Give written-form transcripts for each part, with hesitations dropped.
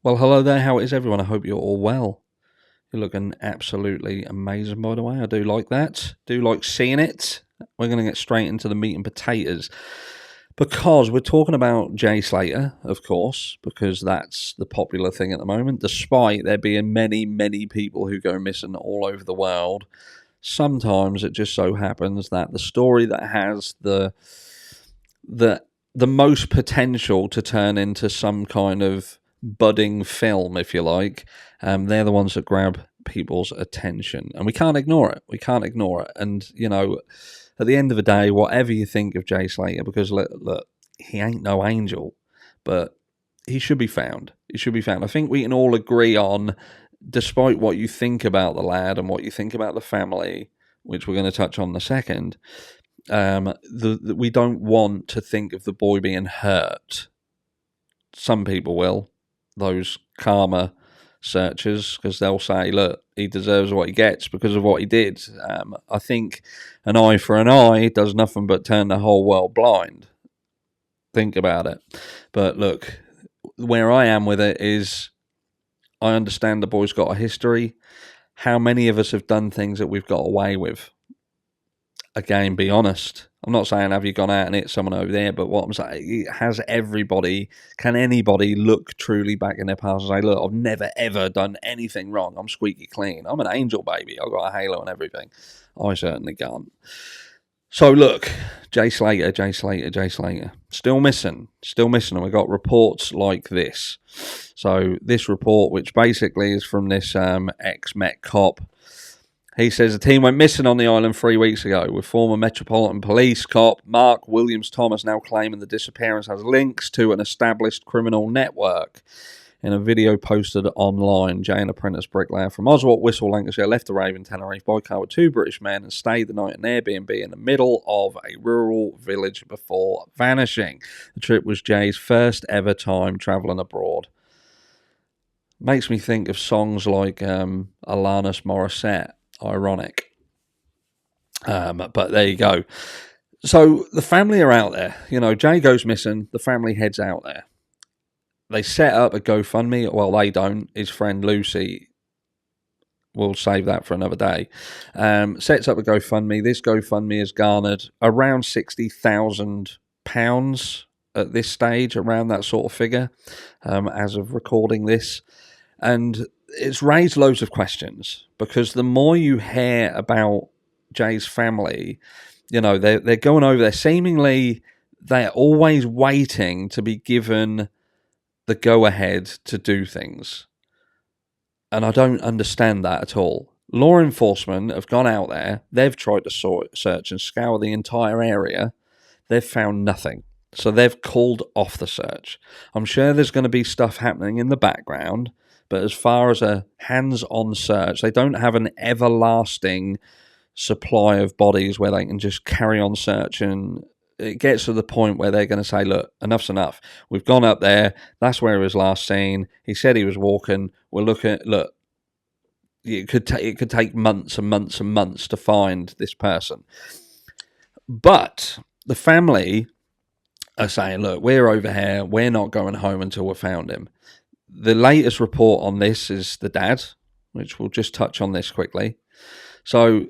Well, hello there. How is everyone? I hope you're all well. You're looking absolutely amazing, by the way. I do like that. Do like seeing it. We're going to get straight into the meat and potatoes because we're talking about Jay Slater, of course, because that's the popular thing at the moment. Despite there being many, many people who go missing all over the world, sometimes it just so happens that the story that has the the most potential to turn into some kind of budding film, if you like, they're the ones that grab people's attention, and we can't ignore it. We can't ignore it. And at the end of the day, whatever you think of Jay Slater, because look, he ain't no angel, but he should be found. He should be found. I think we can all agree on, despite what you think about the lad and what you think about the family, which we're going to touch on in a second. We don't want to think of the boy being hurt. Some people will, those karma searchers, because they'll say, look, he deserves what he gets because of what he did. I think an eye for an eye does nothing but turn the whole world blind. Think about it. But look, where I am with it is, I understand the boy's got a history. How many of us have done things that we've got away with? Again, be honest. I'm not saying have you gone out and hit someone over there, but what I'm saying, can anybody look truly back in their past and say, look, I've never ever done anything wrong. I'm squeaky clean. I'm an angel, baby. I've got a halo and everything. I certainly can't. So look, Jay Slater. Still missing. And we got reports like this. So this report, which basically is from this ex-Met cop, he says the team went missing on the island 3 weeks ago, with former Metropolitan Police cop Mark Williams-Thomas now claiming the disappearance has links to an established criminal network. In a video posted online, Jay, an apprentice bricklayer from Oswald, Whistle, Lancashire, left the Raven Tenerife by car with two British men and stayed the night in an Airbnb in the middle of a rural village before vanishing. The trip was Jay's first ever time travelling abroad. Makes me think of songs like Alanis Morissette. Ironic. But there you go. So the family are out there. Jay goes missing. The family heads out there. They set up a GoFundMe. Well, they don't. His friend Lucy, we'll save that for another day, sets up a GoFundMe. This GoFundMe has garnered around £60,000 at this stage, around that sort of figure, as of recording this. And it's raised loads of questions, because the more you hear about Jay's family, they're going over there. Seemingly, they're always waiting to be given the go-ahead to do things. And I don't understand that at all. Law enforcement have gone out there. They've tried to search and scour the entire area. They've found nothing. So they've called off the search. I'm sure there's going to be stuff happening in the background, but as far as a hands-on search, they don't have an everlasting supply of bodies where they can just carry on searching. It gets to the point where they're going to say, look, enough's enough. We've gone up there. That's where he was last seen. He said he was walking. We're looking. Look, it could take months and months and months to find this person. But the family are saying, look, we're over here. We're not going home until we've found him. The latest report on this is the dad, which we'll just touch on this quickly. So,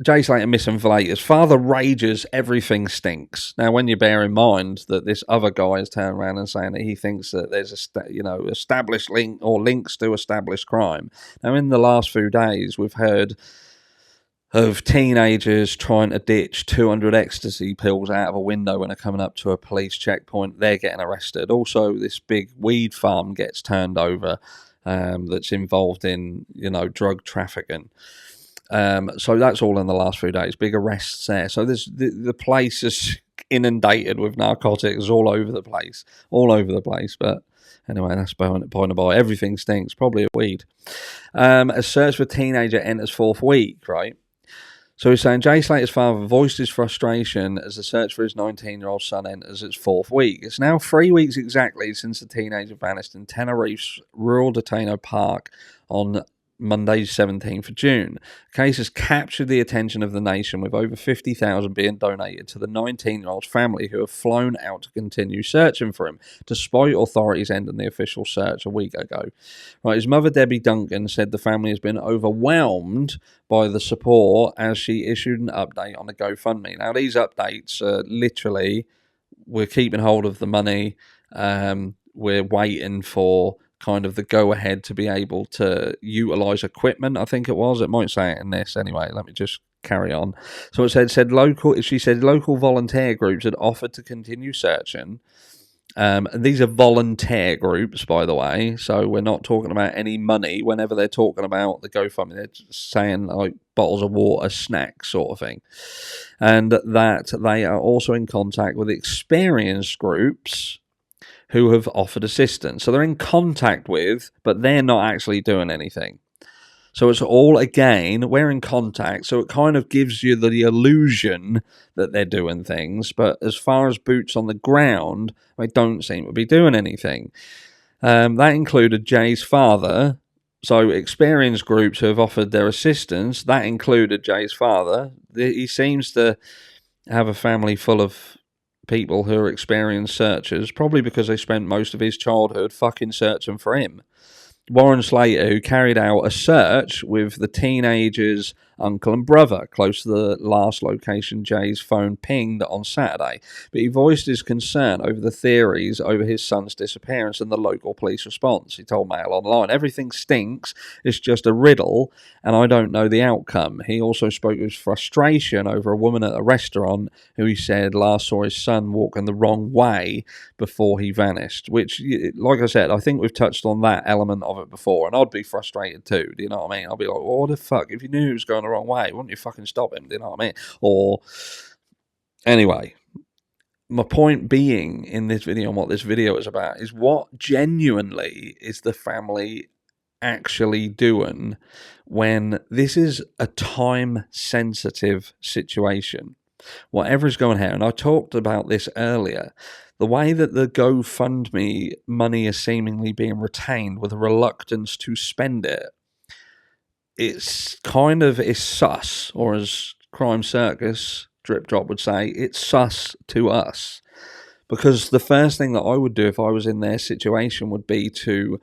Jay Slater missing for late. His father rages, everything stinks. Now, when you bear in mind that this other guy is turning around and saying that he thinks that there's established link or links to established crime. Now, in the last few days, we've heard of teenagers trying to ditch 200 ecstasy pills out of a window when they're coming up to a police checkpoint. They're getting arrested. Also, this big weed farm gets turned over that's involved in, drug trafficking. So that's all in the last few days. Big arrests there. So the place is inundated with narcotics all over the place. But anyway, that's by the by. Everything stinks. Probably a weed. A search for teenager enters fourth week, right? So he's saying Jay Slater's father voiced his frustration as the search for his 19-year-old son enters its fourth week. It's now 3 weeks exactly since the teenager vanished in Tenerife's rural Deteno Park on Monday, 17th of June. The case has captured the attention of the nation, with over 50,000 being donated to the 19-year-old's family, who have flown out to continue searching for him, despite authorities ending the official search a week ago. Right, his mother, Debbie Duncan, said the family has been overwhelmed by the support as she issued an update on the GoFundMe. Now, these updates are literally, we're keeping hold of the money, we're waiting for kind of the go-ahead to be able to utilise equipment, I think it was. It might say it in this anyway. Let me just carry on. So it said local volunteer groups had offered to continue searching. These are volunteer groups, by the way, so we're not talking about any money. Whenever they're talking about the GoFundMe, they're just saying like bottles of water, snacks, sort of thing. And that they are also in contact with experienced groups who have offered assistance. So they're in contact with, but they're not actually doing anything. So it's all, again, we're in contact, so it kind of gives you the illusion that they're doing things, but as far as boots on the ground, they don't seem to be doing anything. That included Jay's father. So experienced groups who have offered their assistance, that included Jay's father. He seems to have a family full of people who are experienced searchers, probably because they spent most of his childhood fucking searching for him. Warren Slater, who carried out a search with the teenager's uncle and brother close to the last location Jay's phone pinged on Saturday, but he voiced his concern over the theories over his son's disappearance and the local police response. He told Mail Online, "Everything stinks, it's just a riddle, and I don't know the outcome." He also spoke of his frustration over a woman at a restaurant who he said last saw his son walking the wrong way before he vanished, which, like I said, I think we've touched on that element of it before, and I'd be frustrated too, do you know what I mean? I'd be like, well, what the fuck? If you knew he was going the wrong way, wouldn't you fucking stop him, do you know what I mean? Or, anyway, my point being in this video, and what this video is about, is what genuinely is the family actually doing when this is a time-sensitive situation? Whatever is going on, and I talked about this earlier, the way that the GoFundMe money is seemingly being retained with a reluctance to spend it, it's sus, or as Crime Circus Drip Drop would say, it's sus to us. Because the first thing that I would do if I was in their situation would be to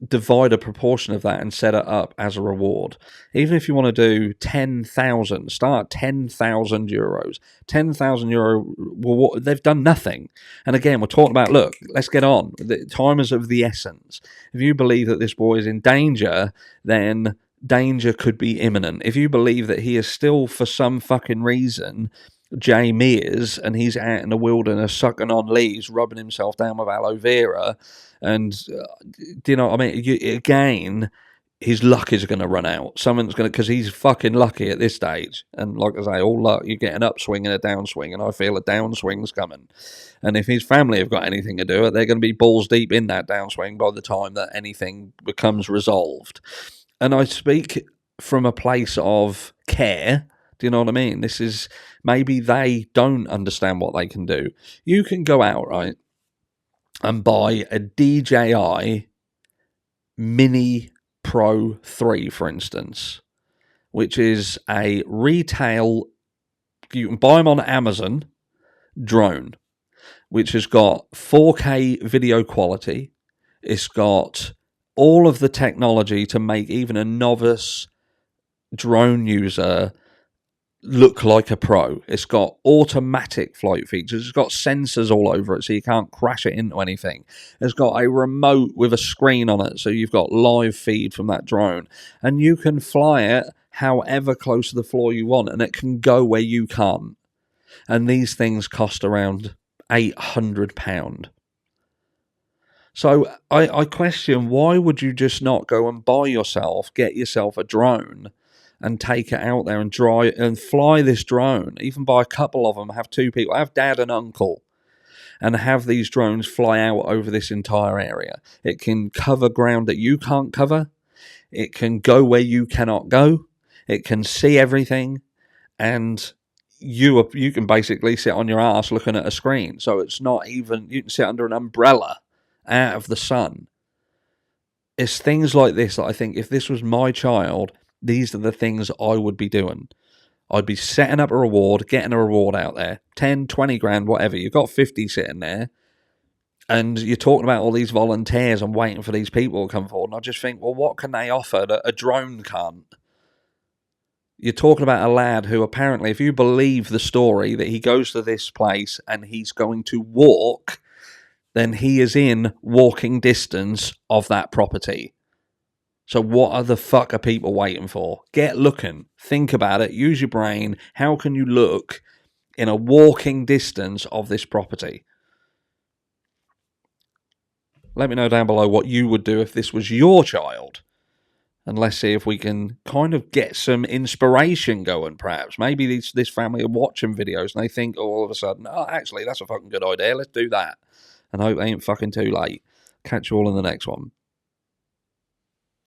divide a proportion of that and set it up as a reward. Even if you want to do 10,000, start 10,000 euros. 10,000 euro, well, they've done nothing. And again, we're talking about, look, let's get on. The time is of the essence. If you believe that this boy is in danger, then danger could be imminent. If you believe that he is still, for some fucking reason, Jay Mears, and he's out in the wilderness sucking on leaves, rubbing himself down with aloe vera, and do you know what I mean? Again, his luck is going to run out. Someone's going to, because he's fucking lucky at this stage. And like I say, all luck, you get an upswing and a downswing, and I feel a downswing's coming. And if his family have got anything to do with it, they're going to be balls deep in that downswing by the time that anything becomes resolved. And I speak from a place of care. Do you know what I mean? This is, maybe they don't understand what they can do. You can go out, right, and buy a DJI Mini Pro 3, for instance, which is a retail, you can buy them on Amazon, drone, which has got 4K video quality. It's got all of the technology to make even a novice drone user look like a pro. It's got automatic flight features. It's got sensors all over it so you can't crash it into anything. It's got a remote with a screen on it so you've got live feed from that drone. And you can fly it however close to the floor you want, and it can go where you can't. And these things cost around £800. So I question, why would you just not go and get yourself a drone and take it out there and fly this drone? Even buy a couple of them, have two people, have dad and uncle, and have these drones fly out over this entire area. It can cover ground that you can't cover. It can go where you cannot go. It can see everything, and you can basically sit on your ass looking at a screen. So it's not even, you can sit under an umbrella out of the sun. It's things like this that I think if this was my child, these are the things I would be doing. I'd be setting up a reward, getting a reward out there, 10, 20 grand, whatever. You've got 50 sitting there, and you're talking about all these volunteers and waiting for these people to come forward. And I just think, well, what can they offer that a drone can't? You're talking about a lad who apparently, if you believe the story, that he goes to this place and he's going to walk, then he is in walking distance of that property. So what the fuck are people waiting for? Get looking. Think about it. Use your brain. How can you look in a walking distance of this property? Let me know down below what you would do if this was your child. And let's see if we can kind of get some inspiration going, perhaps. Maybe this family are watching videos and they think all of a sudden, oh, actually, that's a fucking good idea. Let's do that. And I hope it ain't fucking too late. Catch you all in the next one.